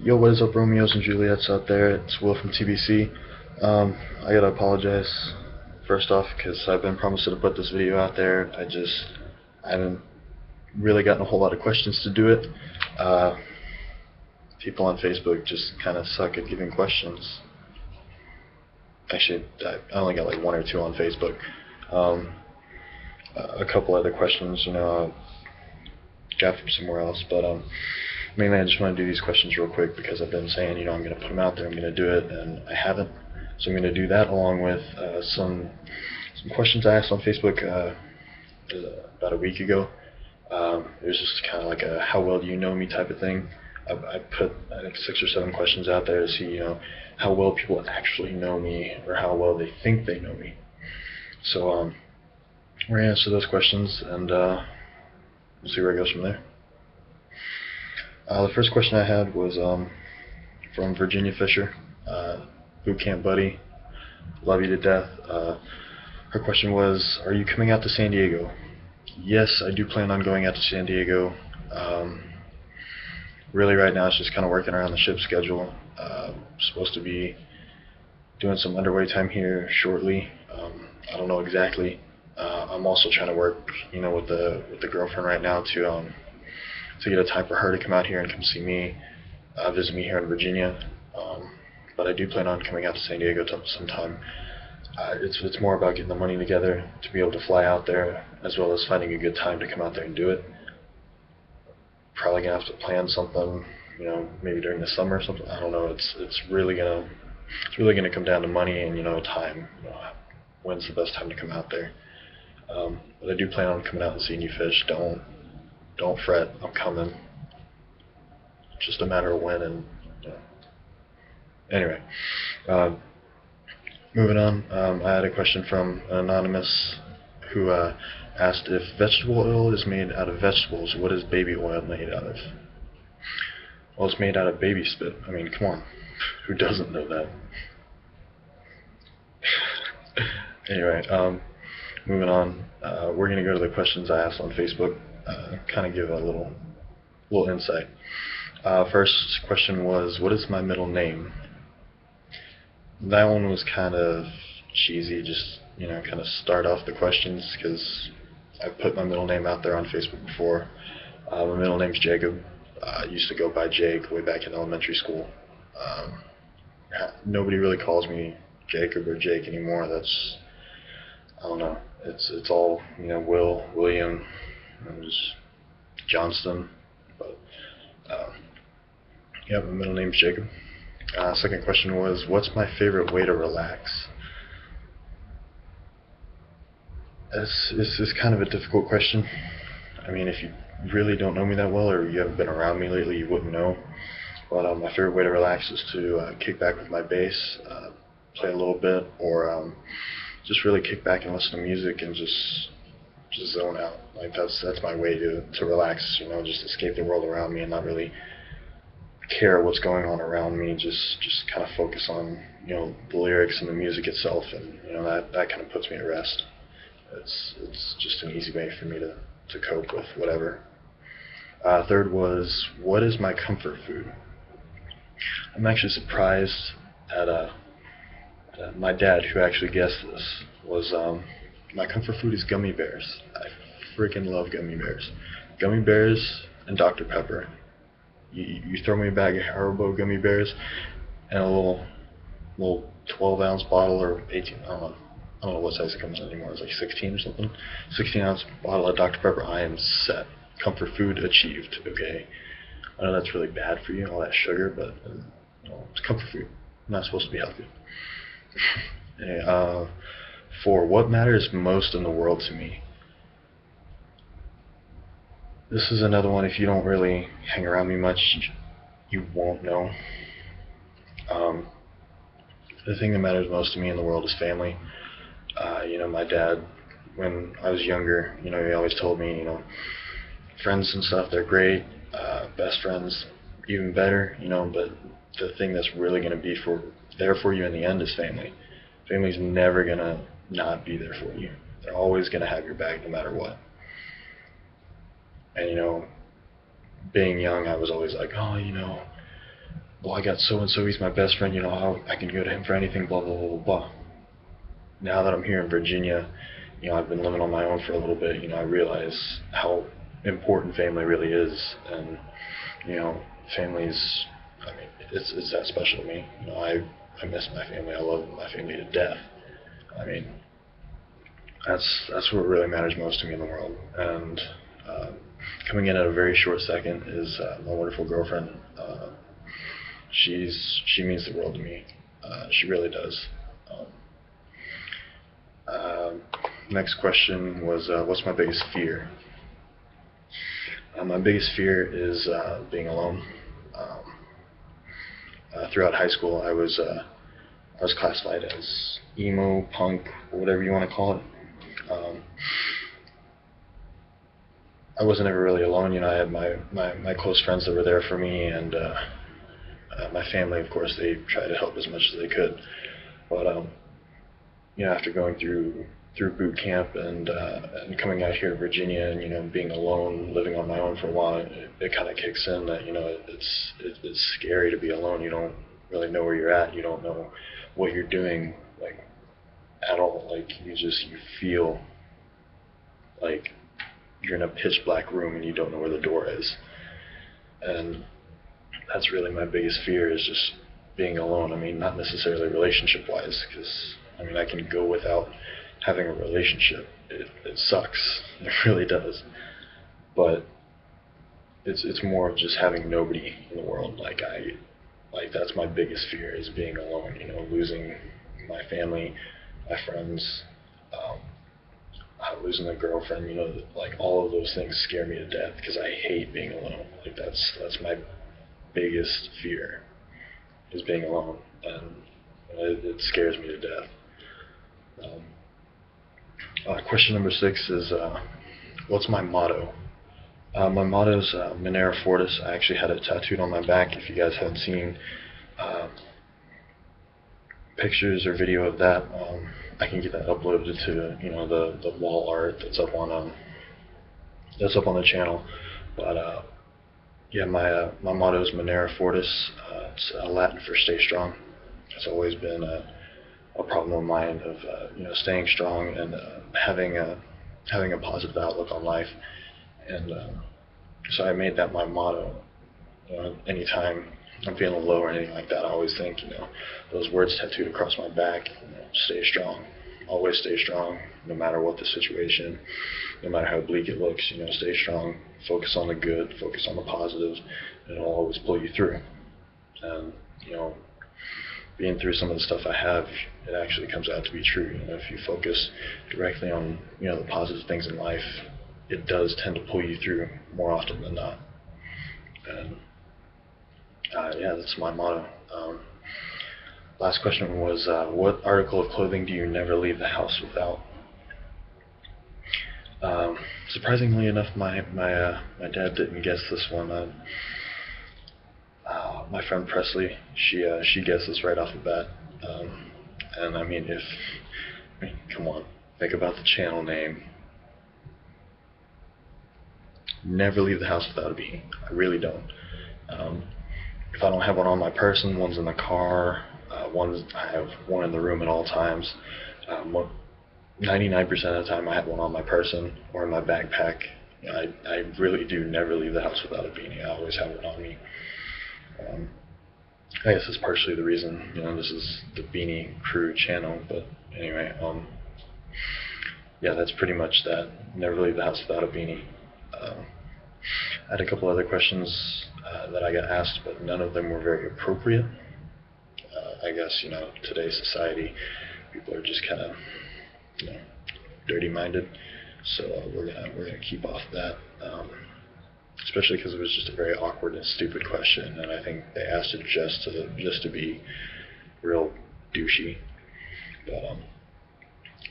Yo, what is up, Romeos and Juliets out there? It's Will from TBC. I gotta apologize first off because I've been promised to put this video out there. I haven't really gotten a whole lot of questions to do it. People on Facebook just kind of suck at giving questions. Actually, I only got like one or two on Facebook. A couple other questions, got from somewhere else, but mainly I just want to do these questions real quick because I've been saying, I'm going to put them out there, I'm going to do it, and I haven't. So I'm going to do that along with some questions I asked on Facebook about a week ago. It was just kind of like a how well do you know me type of thing. I put, I think, 6 or 7 questions out there to see, how well people actually know me or how well they think they know me. So we're going to answer those questions, and we'll see where it goes from there. The first question I had was from Virginia Fisher, boot camp buddy, love you to death. Her question was, are you coming out to San Diego? Yes, I do plan on going out to San Diego. Really right now it's just kind of working around the ship schedule. Supposed to be doing some underway time here shortly. I don't know exactly. I'm also trying to work, with the girlfriend right now to get a time for her to come out here and come see me, visit me here in Virginia. But I do plan on coming out to San Diego sometime. It's more about getting the money together to be able to fly out there, as well as finding a good time to come out there and do it. Probably gonna have to plan something, maybe during the summer or something. I don't know. It's really gonna come down to money and time. When's the best time to come out there? But I do plan on coming out and seeing you fish. Don't fret. I'm coming. It's just a matter of when and. Anyway, moving on. I had a question from an anonymous who asked if vegetable oil is made out of vegetables, what is baby oil made out of? Well, it's made out of baby spit. I mean, come on. Who doesn't know that? Anyway, moving on. We're going to go to the questions I asked on Facebook, kind of give a little insight. First question was, what is my middle name? That one was kind of cheesy, just, kind of start off the questions, because I've put my middle name out there on Facebook before. My middle name's Jacob. I used to go by Jake way back in elementary school. Nobody really calls me Jacob or Jake anymore. I don't know. It's all, Will, William, and just Johnston. But, yeah, my middle name's Jacob. Second question was, what's my favorite way to relax? This is kind of a difficult question. I mean, if you really don't know me that well or you haven't been around me lately, you wouldn't know. But my favorite way to relax is to kick back with my bass, play a little bit, or just really kick back and listen to music and just zone out. Like that's my way to relax. Just escape the world around me and not really care what's going on around me. Just kind of focus on the lyrics and the music itself, and that kind of puts me at rest. It's just an easy way for me to cope with whatever. Third was, what is my comfort food? I'm actually surprised at my dad, who actually guessed this, was my comfort food is gummy bears. I freaking love gummy bears. Gummy bears and Dr. Pepper. You throw me a bag of Haribo gummy bears and a little 12-ounce bottle or 18, I don't know what size it comes in anymore. It's like 16 or something. 16-ounce bottle of Dr. Pepper. I am set. Comfort food achieved. Okay. I know that's really bad for you, all that sugar, but it's comfort food. Not supposed to be healthy. Anyway, 4. What matters most in the world to me? This is another one. If you don't really hang around me much, you won't know. The thing that matters most to me in the world is family. My dad, when I was younger, he always told me, friends and stuff, they're great. Best friends, even better, but the thing that's really going to be there for you in the end is family. Family's never going to not be there for you. They're always going to have your back no matter what. And, being young, I was always like, well, I got so and so, he's my best friend, I can go to him for anything, blah blah blah blah blah. Now that I'm here in Virginia, I've been living on my own for a little bit. I realize how important family really is, and family's, I mean, it's that special to me. I miss my family. I love my family to death. I mean, that's what really matters most to me in the world. And coming in at a very short second is my wonderful girlfriend. She means the world to me. She really does. Next question was, what's my biggest fear? My biggest fear is being alone. Throughout high school, I was classified as emo, punk, whatever you want to call it. I wasn't ever really alone. I had my close friends that were there for me, and my family, of course, they tried to help as much as they could. But after going through boot camp and coming out here to Virginia and being alone, living on my own for a while, it kind of kicks in that it's scary to be alone. You don't really know where you're at. You don't know what you're doing, like, at all. Like, you feel like you're in a pitch black room and you don't know where the door is. And that's really my biggest fear, is just being alone. I mean, not necessarily relationship wise, because I can go without having a relationship. It sucks. It really does. But it's more of just having nobody in the world. Like that's my biggest fear, is being alone. Losing my family, my friends, losing a girlfriend. Like, all of those things scare me to death, because I hate being alone. Like, that's my biggest fear, is being alone, and it scares me to death. Question number 6 is, what's my motto? My motto is Manera Fortis. I actually had it tattooed on my back. If you guys haven't seen pictures or video of that, I can get that uploaded to the wall art that's up on the channel. But yeah, my motto is Manera Fortis. It's Latin for stay strong. It's always been a problem of mine of staying strong and having a positive outlook on life, and so I made that my motto. Anytime I'm feeling low or anything like that, I always think those words tattooed across my back. Stay strong, always stay strong, no matter what the situation, no matter how bleak it looks. Stay strong, focus on the good, focus on the positive, and it'll always pull you through. And being through some of the stuff I have, it actually comes out to be true. If you focus directly on the positive things in life, it does tend to pull you through more often than not. And yeah, that's my motto. Last question was, what article of clothing do you never leave the house without? Surprisingly enough, my dad didn't guess this one. My friend Presley, she guessed this right off the bat. And come on, think about the channel name. Never leave the house without a beanie. I really don't. If I don't have one on my person, one's in the car. I have one in the room at all times. 99% of the time, I have one on my person or in my backpack. I really do never leave the house without a beanie. I always have one on me. I guess it's partially the reason, this is the Beanie Crew channel, but anyway, yeah, that's pretty much that. Never leave the house without a beanie. I had a couple other questions that I got asked, but none of them were very appropriate. I guess, today's society, people are just kind of, dirty-minded, so we're gonna keep off that. Especially because it was just a very awkward and stupid question, and I think they asked it just to be real douchey. But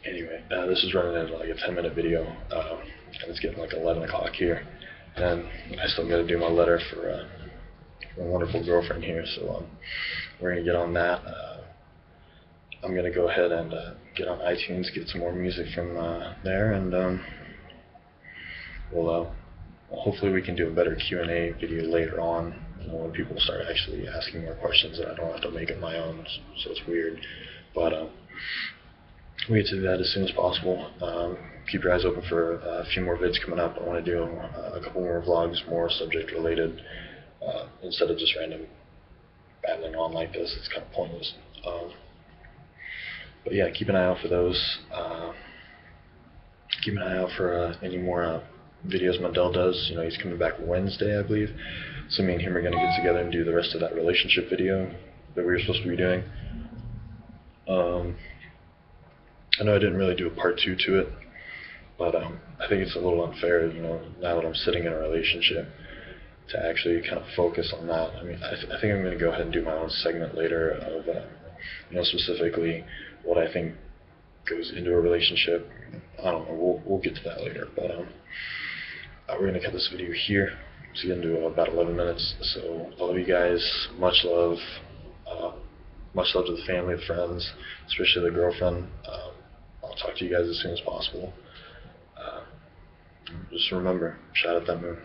anyway, this is running into like a 10-minute video, and it's getting like 11 o'clock here, and I still got to do my letter for my wonderful girlfriend here, so we're gonna get on that. I'm gonna go ahead and get on iTunes, get some more music from there, and we'll hopefully we can do a better Q&A video later on when people start actually asking more questions and I don't have to make it my own, so it's weird. But we'll get to that as soon as possible. Keep your eyes open for a few more vids coming up. I want to do a couple more vlogs, more subject related, instead of just random babbling on like this. It's kind of pointless. But yeah, keep an eye out for those. Keep an eye out for any more videos Mundell does. You know, he's coming back Wednesday, I believe. So me and him are going to get together and do the rest of that relationship video that we were supposed to be doing. I know I didn't really do a part 2 to it, but I think it's a little unfair, you know, now that I'm sitting in a relationship, to actually kind of focus on that. I mean, I think I'm going to go ahead and do my own segment later of, you know, specifically what I think goes into a relationship. I don't know, we'll get to that later, but we're going to cut this video here. It's getting to about 11 minutes, so I love you guys. Much love. Much love to the family, the friends, especially the girlfriend. I'll talk to you guys as soon as possible. Just remember, shout out that moon.